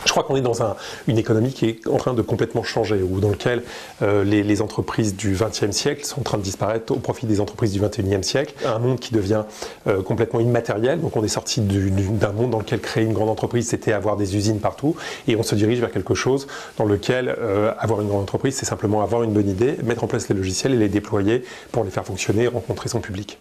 Je crois qu'on est dans une économie qui est en train de complètement changer, ou dans lequel les entreprises du XXe siècle sont en train de disparaître au profit des entreprises du XXIe siècle. Un monde qui devient complètement immatériel. Donc on est sorti d'un monde dans lequel créer une grande entreprise, c'était avoir des usines partout, et on se dirige vers quelque chose dans lequel avoir une grande entreprise, c'est simplement avoir une bonne idée, mettre en place les logiciels et les déployer pour les faire fonctionner et rencontrer son public.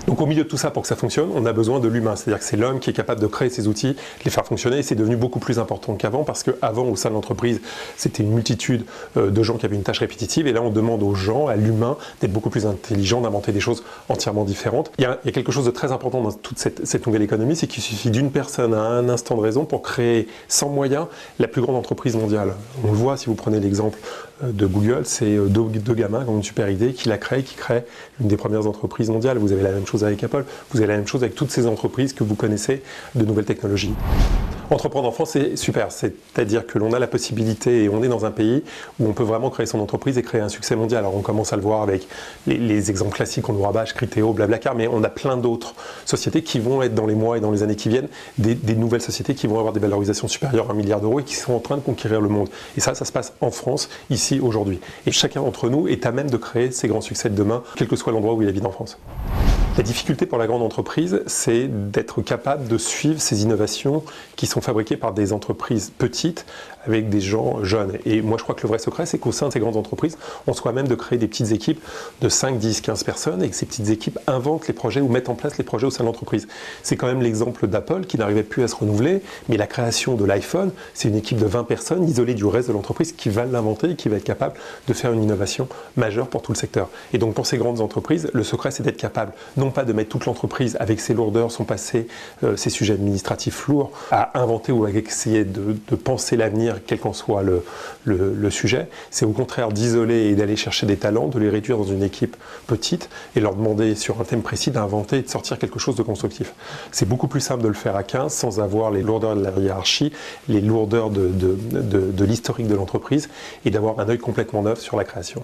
Donc au milieu de tout ça, pour que ça fonctionne, on a besoin de l'humain. C'est-à-dire que c'est l'homme qui est capable de créer ces outils, de les faire fonctionner, et c'est devenu beaucoup plus important qu'avant, parce qu'avant, au sein de l'entreprise, c'était une multitude de gens qui avaient une tâche répétitive, et là on demande aux gens, à l'humain, d'être beaucoup plus intelligent, d'inventer des choses entièrement différentes. Il y a quelque chose de très important dans toute cette nouvelle économie, c'est qu'il suffit d'une personne à un instant de raison pour créer, sans moyens, la plus grande entreprise mondiale. On le voit, si vous prenez l'exemple de Google, c'est deux gamins qui ont une super idée, qui crée l'une des premières entreprises mondiales. Vous avez la même chose avec Apple, vous avez la même chose avec toutes ces entreprises que vous connaissez de nouvelles technologies. Entreprendre en France, c'est super, c'est-à-dire que l'on a la possibilité, et on est dans un pays où on peut vraiment créer son entreprise et créer un succès mondial. Alors on commence à le voir avec les exemples classiques, on nous rabâche, Criteo, Blablacar, mais on a plein d'autres sociétés qui vont être dans les mois et dans les années qui viennent, des nouvelles sociétés qui vont avoir des valorisations supérieures à 1 milliard d'euros et qui sont en train de conquérir le monde. Et ça se passe en France, ici, aujourd'hui. Et chacun d'entre nous est à même de créer ces grands succès de demain, quel que soit l'endroit où il habite en France. La difficulté pour la grande entreprise, c'est d'être capable de suivre ces innovations qui sont fabriquées par des entreprises petites avec des gens jeunes. Et moi, je crois que le vrai secret, c'est qu'au sein de ces grandes entreprises, on soit même de créer des petites équipes de 5, 10, 15 personnes et que ces petites équipes inventent les projets ou mettent en place les projets au sein de l'entreprise. C'est quand même l'exemple d'Apple qui n'arrivait plus à se renouveler, mais la création de l'iPhone, c'est une équipe de 20 personnes isolées du reste de l'entreprise qui va l'inventer et qui va être capable de faire une innovation majeure pour tout le secteur. Et donc pour ces grandes entreprises, le secret, c'est d'être capable, non pas de mettre toute l'entreprise avec ses lourdeurs, son passé, ses sujets administratifs lourds, à inventer ou à essayer de penser l'avenir, quel qu'en soit le sujet. C'est au contraire d'isoler et d'aller chercher des talents, de les réduire dans une équipe petite et leur demander sur un thème précis d'inventer et de sortir quelque chose de constructif. C'est beaucoup plus simple de le faire à 15 sans avoir les lourdeurs de la hiérarchie, les lourdeurs de l'historique de l'entreprise et d'avoir un œil complètement neuf sur la création.